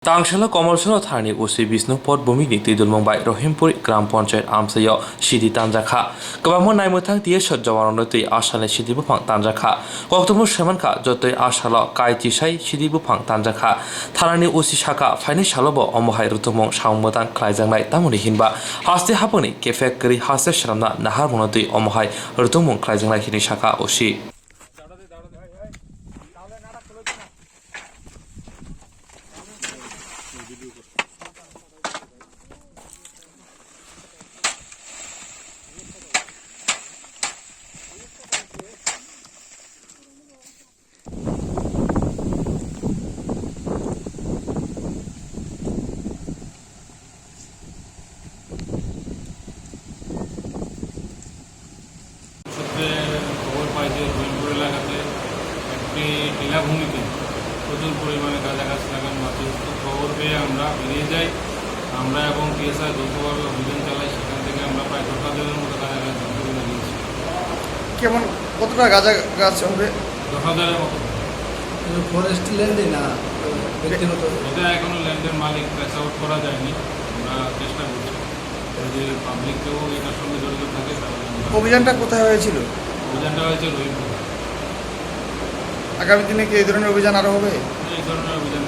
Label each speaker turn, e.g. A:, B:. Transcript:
A: Tangshela Kamalchara Thani Usi Bisnu Pot Bumini Tidul Mumbai Rohimpuri Gram Panchayat Amchaio Sidi Tanjakha Kwbangma Naimutang Tie Shotjawarnotui Ashale Sidi Bupang Tanjakha Koktomu Shemanka Jotoi Ashalo Kai Tisai Sidi Bupang Tanjakha Tharani Usi Shaka Faini Shalobo Omohai Rutumong Shaumotang Klaijangnai Tamuni Hinba Haste Hapuni Kephek Kwrwi Haste Swnamna Naharmung Omohai Rutumong Klaijangnai Hini Shaka Usi
B: খবর পাই যে রহিমপুর এলাকাতে একটি টিলাভূমিতে প্রচুর পরিমাণে গাঁজা গাছ লাগানো আছে। খবর পেয়ে আমরা বেরিয়ে যাই, আমরা এবং পিএসআই যৌথভাবে অভিযান চালাই। সেখান থেকে আমরা প্রায় 10,000-এর মতো গাঁজা গাছ ধ্বংস করে দিয়েছি।
C: কেমন কতটা গাঁজা গাছ হবে?
B: 10,000-এর মতো।
C: ফরেস্ট ল্যান্ডে না ব্যক্তিগত?
B: এটা এখনো ল্যান্ডের মালিক ট্রেস আউট করা যায়নি, আমরা চেষ্টা করছি যে পাবলিককেও এটার সঙ্গে জড়িত থাকে।
C: অভিযানটা কোথায় হয়েছিল?
B: অভিযানটা হয়েছে রহিমপুর।
C: আগামী দিনে কি এই ধরনের অভিযান আরো হবে?
B: এই ধরনের অভিযান